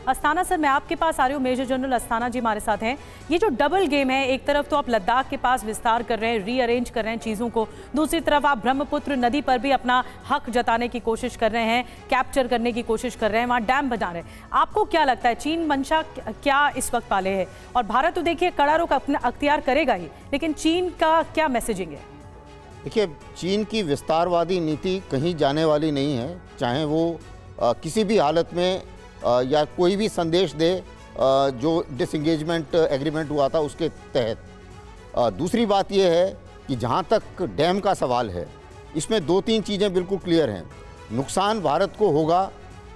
Asthana sir, मैं आपके पास आ रही हूँ। मेजर जनरल अस्थाना जी हमारे साथ हैं। ये जो डबल गेम है, एक तरफ तो आप लद्दाख के पास विस्तार कर रहे हैं, रीअरेंज कर रहे हैं चीज़ों को, दूसरी तरफ आप ब्रह्मपुत्र नदी पर भी अपना हक जताने की कोशिश कर रहे हैं, कैप्चर करने की कोशिश कर रहे हैं, वहाँ डैम बना रहे हैं। आपको क्या लगता है चीन मंशा क्या इस वक्त पाले है? और भारत तो देखिए कड़ा रुख अपना अख्तियार करेगा ही, लेकिन चीन का क्या मैसेजिंग है? देखिए, चीन की विस्तारवादी नीति कहीं जाने वाली नहीं है, चाहे वो किसी भी हालत में या कोई भी संदेश दे जो डिसएंगेजमेंट एग्रीमेंट हुआ था उसके तहत। दूसरी बात यह है कि जहाँ तक डैम का सवाल है, इसमें दो तीन चीज़ें बिल्कुल क्लियर हैं। नुकसान भारत को होगा,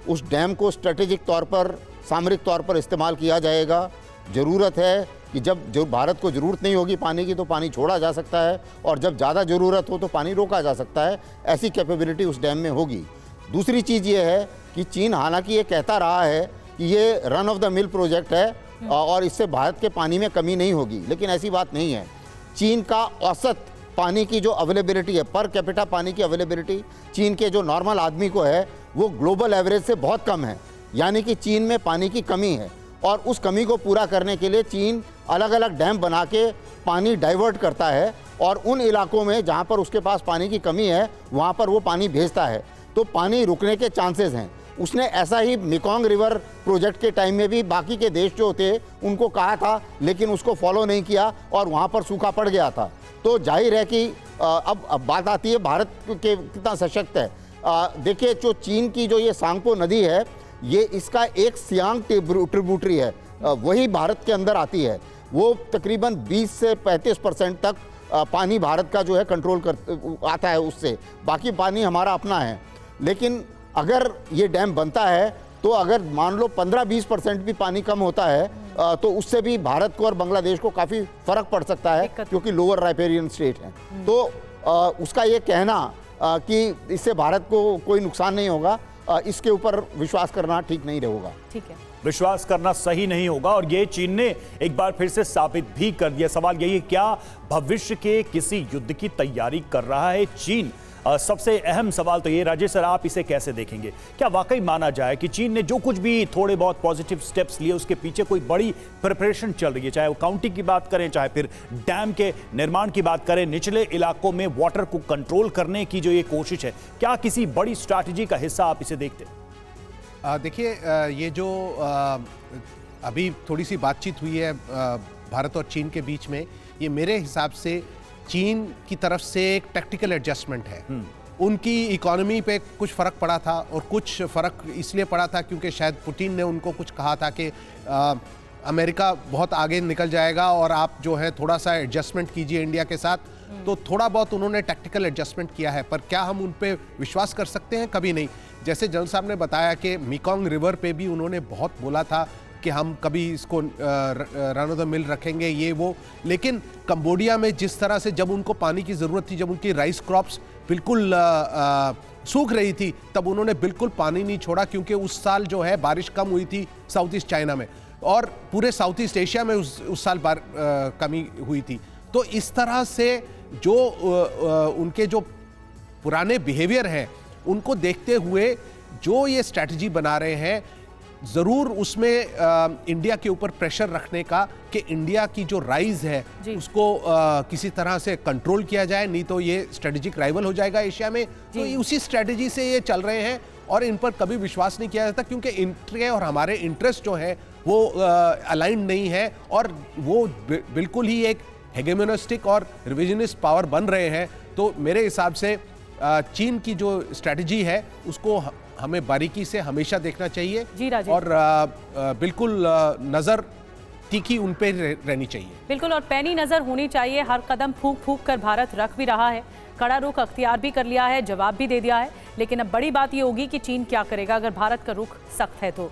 उस डैम को स्ट्रेटेजिक तौर पर, सामरिक तौर पर इस्तेमाल किया जाएगा। ज़रूरत है कि जब भारत को ज़रूरत नहीं होगी पानी की तो पानी छोड़ा जा सकता है, और जब ज़्यादा ज़रूरत हो तो पानी रोका जा सकता है। ऐसी कैपेबिलिटी उस डैम में होगी। दूसरी चीज़ ये है कि चीन हालांकि ये कहता रहा है कि ये run of the mill project है और इससे भारत के पानी में कमी नहीं होगी, लेकिन ऐसी बात नहीं है। चीन का औसत पानी की जो अवेलेबिलिटी है, पर कैपिटा पानी की अवेलेबिलिटी चीन के जो नॉर्मल आदमी को है, वो ग्लोबल एवरेज से बहुत कम है। यानी कि चीन में पानी की कमी है, और उस कमी को पूरा करने के लिए चीन अलग अलग डैम बना के पानी डाइवर्ट करता है, और उन इलाकों में जहाँ पर उसके पास पानी की कमी है वहाँ पर वो पानी भेजता है। तो पानी रुकने के चांसेस हैं। उसने ऐसा ही मेकोंग रिवर प्रोजेक्ट के टाइम में भी बाकी के देश जो थे उनको कहा था, लेकिन उसको फॉलो नहीं किया और वहाँ पर सूखा पड़ गया था। तो जाहिर है कि अब बात आती है भारत के कितना सशक्त है। देखिए, जो चीन की जो ये सांगपो नदी है, ये इसका एक सियांग ट्रिब्यूटरी है, वही भारत के अंदर आती है। वो तकरीबन 20 से 35% तक पानी भारत का जो है कंट्रोल कर आता है उससे, बाकी पानी हमारा अपना है। लेकिन अगर ये डैम बनता है तो अगर मान लो 15-20% भी पानी कम होता है तो उससे भी भारत को और बांग्लादेश को काफ़ी फ़र्क पड़ सकता है, क्योंकि लोअर राइपेरियन स्टेट हैं। तो उसका ये कहना कि इससे भारत को कोई नुकसान नहीं होगा, इसके ऊपर विश्वास करना ठीक नहीं रहेगा। ठीक है, विश्वास करना सही नहीं होगा, और ये चीन ने एक बार फिर से साबित भी कर दिया। सवाल यही है, क्या भविष्य के किसी युद्ध की तैयारी कर रहा है चीन? सबसे अहम सवाल तो ये, राजेश सर, आप इसे कैसे देखेंगे? क्या वाकई माना जाए कि चीन ने जो कुछ भी थोड़े बहुत पॉजिटिव स्टेप्स लिए, उसके पीछे कोई बड़ी प्रिपरेशन चल रही है? चाहे वो काउंटिंग की बात करें, चाहे फिर डैम के निर्माण की बात करें, निचले इलाकों में वाटर को कंट्रोल करने की जो ये कोशिश है, क्या किसी बड़ी स्ट्रैटेजी का हिस्सा आप इसे देखते हैं? देखिए, ये जो अभी थोड़ी सी बातचीत हुई है भारत और चीन के बीच में, ये मेरे हिसाब से चीन की तरफ से एक टैक्टिकल एडजस्टमेंट है। उनकी इकोनॉमी पे कुछ फ़र्क पड़ा था, और कुछ फ़र्क इसलिए पड़ा था क्योंकि शायद पुतिन ने उनको कुछ कहा था कि अमेरिका बहुत आगे निकल जाएगा और आप जो है थोड़ा सा एडजस्टमेंट कीजिए इंडिया के साथ। तो थोड़ा बहुत उन्होंने टैक्टिकल एडजस्टमेंट किया है, पर क्या हम उन पे विश्वास कर सकते हैं? कभी नहीं। जैसे जनरल साहब ने बताया कि मेकोंग रिवर पे भी उन्होंने बहुत बोला था कि हम कभी इसको रन ऑफ द मिल रखेंगे, ये वो। लेकिन कंबोडिया में जिस तरह से जब उनको पानी की ज़रूरत थी, जब उनकी राइस क्रॉप्स बिल्कुल सूख रही थी, तब उन्होंने बिल्कुल पानी नहीं छोड़ा, क्योंकि उस साल जो है बारिश कम हुई थी साउथ ईस्ट चाइना में, और पूरे साउथ ईस्ट एशिया में उस साल कमी हुई थी। तो इस तरह से जो उनके जो पुराने बिहेवियर हैं उनको देखते हुए जो ये स्ट्रैटेजी बना रहे हैं, ज़रूर उसमें इंडिया के ऊपर प्रेशर रखने का कि इंडिया की जो राइज है उसको किसी तरह से कंट्रोल किया जाए, नहीं तो ये स्ट्रेटेजिक राइवल हो जाएगा एशिया में। तो उसी स्ट्रेटेजी से ये चल रहे हैं, और इन पर कभी विश्वास नहीं किया जाता, क्योंकि इनके और हमारे इंटरेस्ट जो है वो अलाइंड नहीं है, और वो बिल्कुल ही एक हेगेमोनिस्टिक और रिविजनिस्ट पावर बन रहे हैं। तो मेरे हिसाब से चीन की जो स्ट्रेटजी है उसको हमें बारीकी से हमेशा देखना चाहिए, और बिल्कुल नज़र तीखी उन पे रहनी चाहिए। बिल्कुल, और पैनी नज़र होनी चाहिए। हर कदम फूंक फूंक कर भारत रख भी रहा है, कड़ा रुख अख्तियार भी कर लिया है, जवाब भी दे दिया है, लेकिन अब बड़ी बात ये होगी कि चीन क्या करेगा अगर भारत का रुख सख्त है तो।